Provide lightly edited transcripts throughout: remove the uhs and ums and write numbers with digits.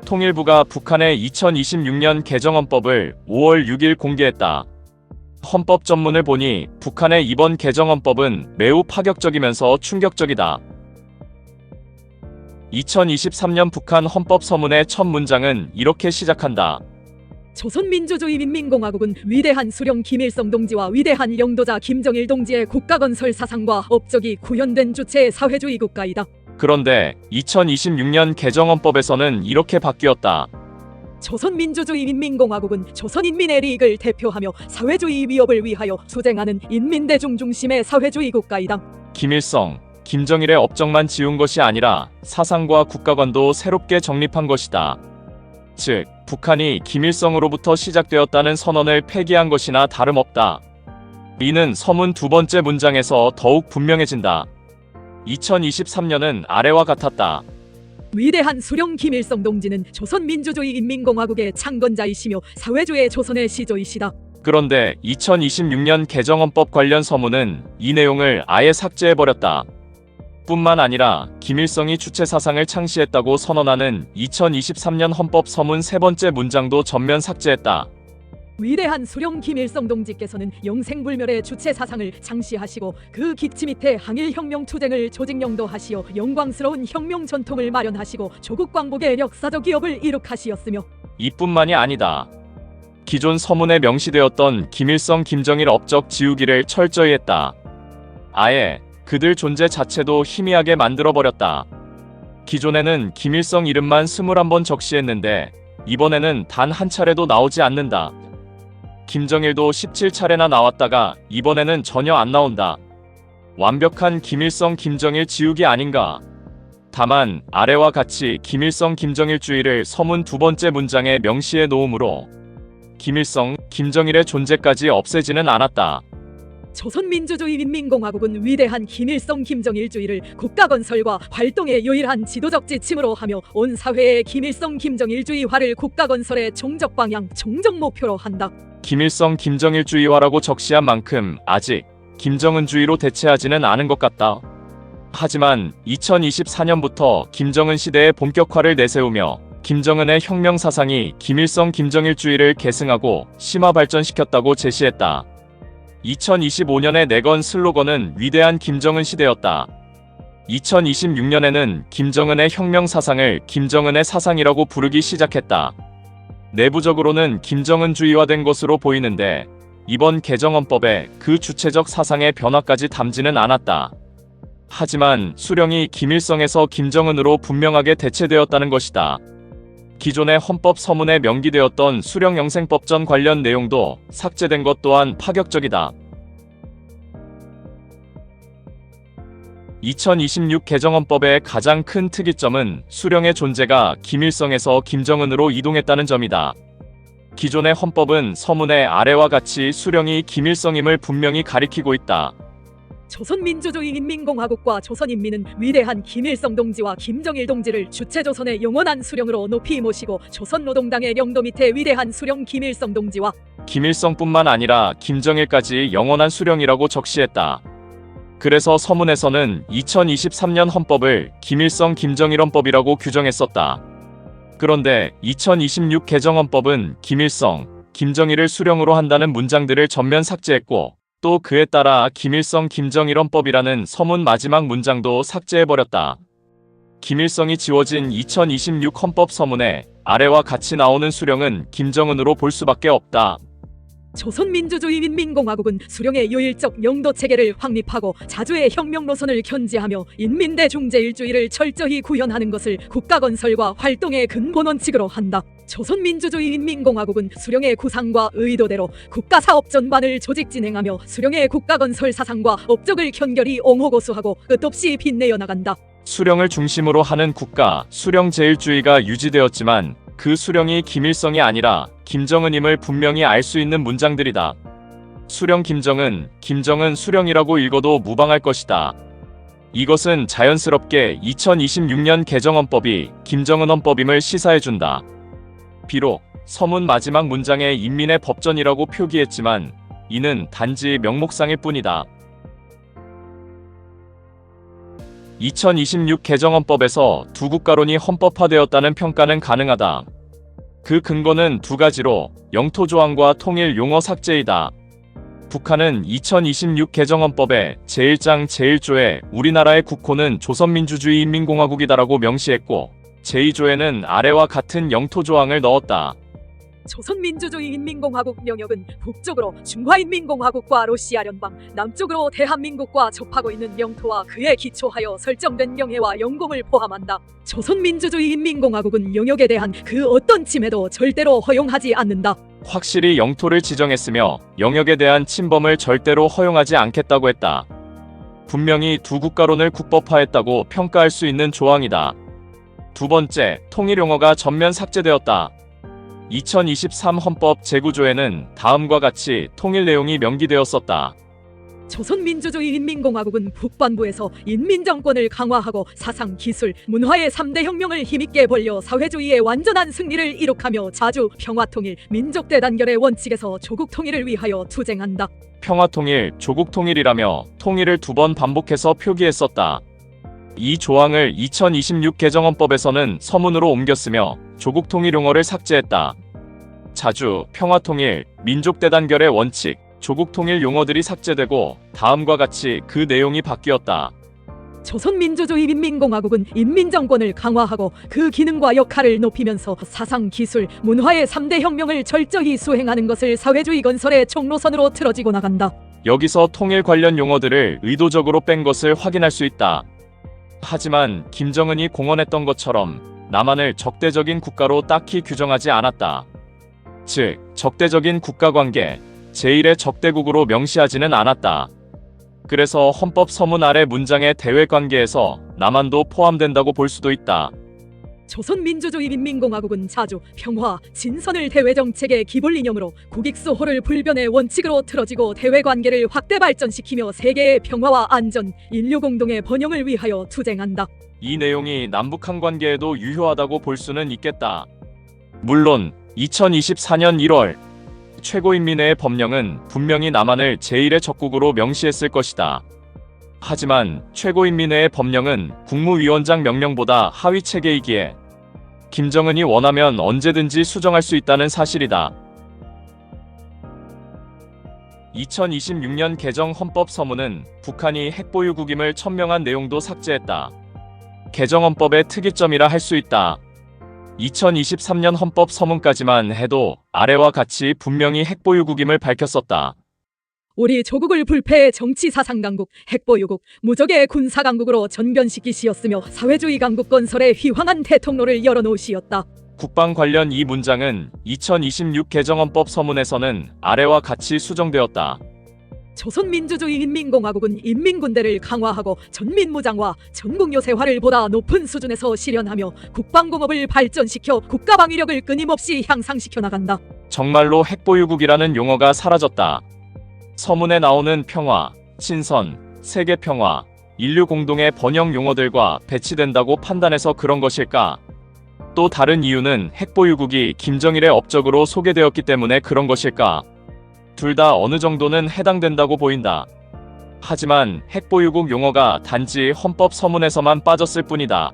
통일부가 북한의 2026년 개정헌법을 5월 6일 공개했다. 헌법 전문을 보니 북한의 이번 개정헌법은 매우 파격적이면서 충격적이다. 2023년 북한 헌법 서문의 첫 문장은 이렇게 시작한다. 조선민주주의인민공화국은 위대한 수령 김일성 동지와 위대한 영도자 김정일 동지의 국가건설 사상과 업적이 구현된 주체의 사회주의 국가이다. 그런데 2026년 개정헌법에서는 이렇게 바뀌었다. 조선민주주의인민공화국은 조선인민의利益을 대표하며 사회주의 위협을 위하여 투쟁하는 인민대중 중심의 사회주의 국가이다. 김일성, 김정일의 업적만 지운 것이 아니라 사상과 국가관도 새롭게 정립한 것이다. 즉, 북한이 김일성으로부터 시작되었다는 선언을 폐기한 것이나 다름없다. 이는 서문 두 번째 문장에서 더욱 분명해진다. 2023년은 아래와 같았다. 위대한 수령 김일성 동지는 조선민주주의인민공화국의 창건자이시며 사회주의 조선의 시조이시다. 그런데 2026년 개정헌법 관련 서문은 이 내용을 아예 삭제해버렸다. 뿐만 아니라 김일성이 주체 사상을 창시했다고 선언하는 2023년 헌법 서문 세 번째 문장도 전면 삭제했다. 위대한 수령 김일성 동지께서는 영생불멸의 주체 사상을 창시하시고 그 기치 밑에 항일혁명 투쟁을 조직령도하시어 영광스러운 혁명 전통을 마련하시고 조국 광복의 역사적 기업을 이룩하시었으며 이뿐만이 아니다. 기존 서문에 명시되었던 김일성, 김정일 업적 지우기를 철저히 했다. 아예 그들 존재 자체도 희미하게 만들어버렸다. 기존에는 김일성 이름만 21번 적시했는데 이번에는 단 한 차례도 나오지 않는다. 김정일도 17차례나 나왔다가 이번에는 전혀 안 나온다. 완벽한 김일성, 김정일 지우기 아닌가? 다만 아래와 같이 김일성, 김정일주의를 서문 두 번째 문장에 명시해 놓음으로 김일성, 김정일의 존재까지 없애지는 않았다. 조선민주주의인민공화국은 위대한 김일성 김정일주의를 국가건설과 활동의 유일한 지도적 지침으로 하며 온 사회의 김일성 김정일주의화를 국가건설의 종적 방향, 종적 목표로 한다. 김일성 김정일주의화라고 적시한 만큼 아직 김정은주의로 대체하지는 않은 것 같다. 하지만 2024년부터 김정은 시대의 본격화를 내세우며 김정은의 혁명 사상이 김일성 김정일주의를 계승하고 심화 발전시켰다고 제시했다. 2025년의 내건 슬로건은 위대한 김정은 시대였다. 2026년에는 김정은의 혁명 사상을 김정은의 사상이라고 부르기 시작했다. 내부적으로는 김정은주의화된 것으로 보이는데 이번 개정헌법에 그 주체적 사상의 변화까지 담지는 않았다. 하지만 수령이 김일성에서 김정은으로 분명하게 대체되었다는 것이다. 기존의 헌법 서문에 명기되었던 수령 영생법전 관련 내용도 삭제된 것 또한 파격적이다. 2026 개정헌법의 가장 큰 특이점은 수령의 존재가 김일성에서 김정은으로 이동했다는 점이다. 기존의 헌법은 서문의 아래와 같이 수령이 김일성임을 분명히 가리키고 있다. 조선민주주의인민공화국과 조선인민은 위대한 김일성 동지와 김정일 동지를 주체조선의 영원한 수령으로 높이 모시고 조선노동당의 영도 밑에 위대한 수령 김일성 동지와 김일성뿐만 아니라 김정일까지 영원한 수령이라고 적시했다. 그래서 서문에서는 2023년 헌법을 김일성 김정일 헌법이라고 규정했었다. 그런데 2026 개정헌법은 김일성, 김정일을 수령으로 한다는 문장들을 전면 삭제했고 또 그에 따라 김일성 김정일 헌법이라는 서문 마지막 문장도 삭제해버렸다. 김일성이 지워진 2026 헌법 서문에 아래와 같이 나오는 수령은 김정은으로 볼 수밖에 없다. 조선민주주의인민공화국은 수령의 유일적 영도 체계를 확립하고 자주의 혁명 노선을 견지하며 인민대중제일주의를 철저히 구현하는 것을 국가건설과 활동의 근본 원칙으로 한다. 조선민주주의인민공화국은 수령의 구상과 의도대로 국가사업 전반을 조직 진행하며 수령의 국가건설 사상과 업적을 견결히 옹호고수하고 끝없이 빛내어 나간다. 수령을 중심으로 하는 국가, 수령제일주의가 유지되었지만 그 수령이 김일성이 아니라 김정은임을 분명히 알 수 있는 문장들이다. 수령 김정은, 김정은 수령이라고 읽어도 무방할 것이다. 이것은 자연스럽게 2026년 개정헌법이 김정은 헌법임을 시사해준다. 비록 서문 마지막 문장에 인민의 법전이라고 표기했지만 이는 단지 명목상일 뿐이다. 2026 개정헌법에서 두 국가론이 헌법화되었다는 평가는 가능하다. 그 근거는 두 가지로 영토조항과 통일 용어 삭제이다. 북한은 2026 개정헌법의 제1장 제1조에 우리나라의 국호는 조선민주주의인민공화국이다라고 명시했고 제2조에는 아래와 같은 영토조항을 넣었다. 조선민주주의인민공화국 영역은 북쪽으로 중화인민공화국과 러시아 연방, 남쪽으로 대한민국과 접하고 있는 영토와 그에 기초하여 설정된 명예와 영공을 포함한다. 조선민주주의인민공화국은 영역에 대한 그 어떤 침해도 절대로 허용하지 않는다. 확실히 영토를 지정했으며 영역에 대한 침범을 절대로 허용하지 않겠다고 했다. 분명히 두 국가론을 국법화했다고 평가할 수 있는 조항이다. 두 번째, 통일 용어가 전면 삭제되었다. 2023 헌법 제9조에는 다음과 같이 통일 내용이 명기되었었다. 조선민주주의인민공화국은 북반부에서 인민정권을 강화하고 사상, 기술, 문화의 3대 혁명을 힘있게 벌려 사회주의의 완전한 승리를 이룩하며 자주 평화통일, 민족대단결의 원칙에서 조국통일을 위하여 투쟁한다. 평화통일, 조국통일이라며 통일을 두 번 반복해서 표기했었다. 이 조항을 2026 개정헌법에서는 서문으로 옮겼으며 조국통일 용어를 삭제했다. 자주, 평화통일, 민족대단결의 원칙, 조국통일 용어들이 삭제되고 다음과 같이 그 내용이 바뀌었다. 조선민주주의인민공화국은 인민정권을 강화하고 그 기능과 역할을 높이면서 사상, 기술, 문화의 3대 혁명을 철저히 수행하는 것을 사회주의 건설의 총로선으로 틀어지고 나간다. 여기서 통일 관련 용어들을 의도적으로 뺀 것을 확인할 수 있다. 하지만 김정은이 공언했던 것처럼 남한을 적대적인 국가로 딱히 규정하지 않았다. 즉, 적대적인 국가관계, 제1의 적대국으로 명시하지는 않았다. 그래서 헌법 서문 아래 문장의 대외관계에서 남한도 포함된다고 볼 수도 있다. 조선민주주의인민공화국은 자주, 평화, 진선을 대외정책의 기본 이념으로 국익수호를 불변의 원칙으로 틀어지고 대외관계를 확대 발전시키며 세계의 평화와 안전, 인류 공동의 번영을 위하여 투쟁한다. 이 내용이 남북한 관계에도 유효하다고 볼 수는 있겠다. 물론 2024년 1월 최고인민회의 법령은 분명히 남한을 제1의 적국으로 명시했을 것이다. 하지만 최고인민회의 법령은 국무위원장 명령보다 하위 체계이기에 김정은이 원하면 언제든지 수정할 수 있다는 사실이다. 2026년 개정 헌법 서문은 북한이 핵보유국임을 천명한 내용도 삭제했다. 개정 헌법의 특이점이라 할 수 있다. 2023년 헌법 서문까지만 해도 아래와 같이 분명히 핵보유국임을 밝혔었다. 우리 조국을 불패의 정치 사상 강국, 핵보유국, 무적의 군사 강국으로 전변시키시었으며 사회주의 강국 건설의 휘황한 대통로를 열어놓으시었다. 국방 관련 이 문장은 2026 개정헌법 서문에서는 아래와 같이 수정되었다. 조선민주주의인민공화국은 인민군대를 강화하고 전민무장화, 전국요새화를 보다 높은 수준에서 실현하며 국방공업을 발전시켜 국가방위력을 끊임없이 향상시켜 나간다. 정말로 핵보유국이라는 용어가 사라졌다. 서문에 나오는 평화, 신선, 세계평화, 인류 공동의 번영 용어들과 배치된다고 판단해서 그런 것일까? 또 다른 이유는 핵보유국이 김정일의 업적으로 소개되었기 때문에 그런 것일까? 둘 다 어느 정도는 해당된다고 보인다. 하지만 핵보유국 용어가 단지 헌법 서문에서만 빠졌을 뿐이다.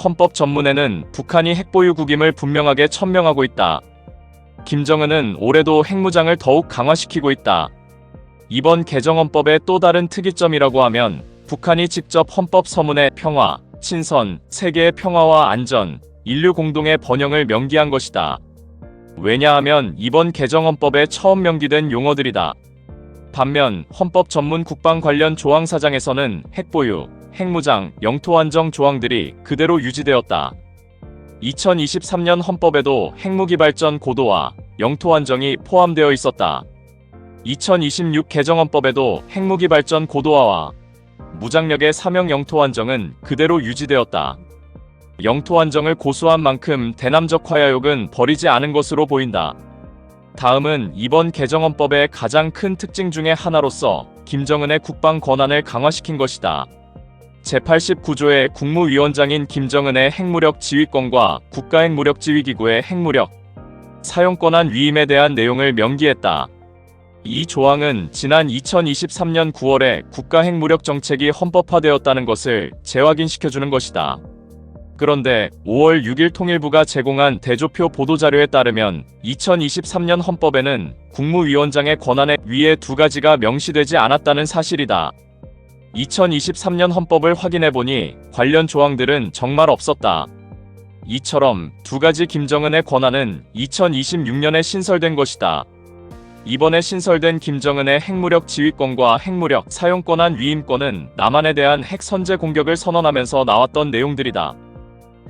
헌법 전문에는 북한이 핵보유국임을 분명하게 천명하고 있다. 김정은은 올해도 핵무장을 더욱 강화시키고 있다. 이번 개정헌법의 또 다른 특이점이라고 하면 북한이 직접 헌법 서문에 평화, 친선, 세계의 평화와 안전, 인류 공동의 번영을 명기한 것이다. 왜냐하면 이번 개정헌법에 처음 명기된 용어들이다. 반면 헌법 전문 국방 관련 조항 사장에서는 핵보유, 핵무장, 영토안정 조항들이 그대로 유지되었다. 2023년 헌법에도 핵무기 발전 고도화, 영토안정이 포함되어 있었다. 2026 개정헌법에도 핵무기 발전 고도화와 무장력의 사명 영토안정은 그대로 유지되었다. 영토안정을 고수한 만큼 대남적 화야욕은 버리지 않은 것으로 보인다. 다음은 이번 개정헌법의 가장 큰 특징 중의 하나로서 김정은의 국방 권한을 강화시킨 것이다. 제89조의 국무위원장인 김정은의 핵무력 지휘권과 국가핵무력지휘기구의 핵무력 사용권한 위임에 대한 내용을 명기했다. 이 조항은 지난 2023년 9월에 국가핵무력 정책이 헌법화되었다는 것을 재확인시켜주는 것이다. 그런데 5월 6일 통일부가 제공한 대조표 보도자료에 따르면 2023년 헌법에는 국무위원장의 권한의 위에 두 가지가 명시되지 않았다는 사실이다. 2023년 헌법을 확인해보니 관련 조항들은 정말 없었다. 이처럼 두 가지 김정은의 권한은 2026년에 신설된 것이다. 이번에 신설된 김정은의 핵무력 지휘권과 핵무력 사용권한 위임권은 남한에 대한 핵 선제 공격을 선언하면서 나왔던 내용들이다.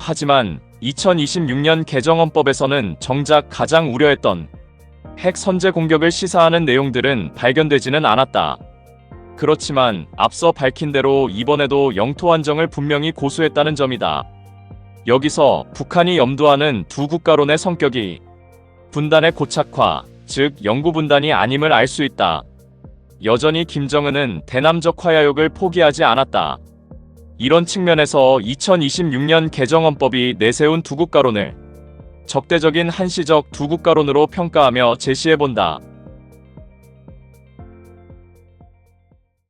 하지만 2026년 개정헌법에서는 정작 가장 우려했던 핵 선제 공격을 시사하는 내용들은 발견되지는 않았다. 그렇지만 앞서 밝힌 대로 이번에도 영토 안정을 분명히 고수했다는 점이다. 여기서 북한이 염두하는 두 국가론의 성격이 분단의 고착화, 즉 영구 분단이 아님을 알 수 있다. 여전히 김정은은 대남적 화야욕을 포기하지 않았다. 이런 측면에서 2026년 개정헌법이 내세운 두 국가론을 적대적인 한시적 두 국가론으로 평가하며 제시해본다.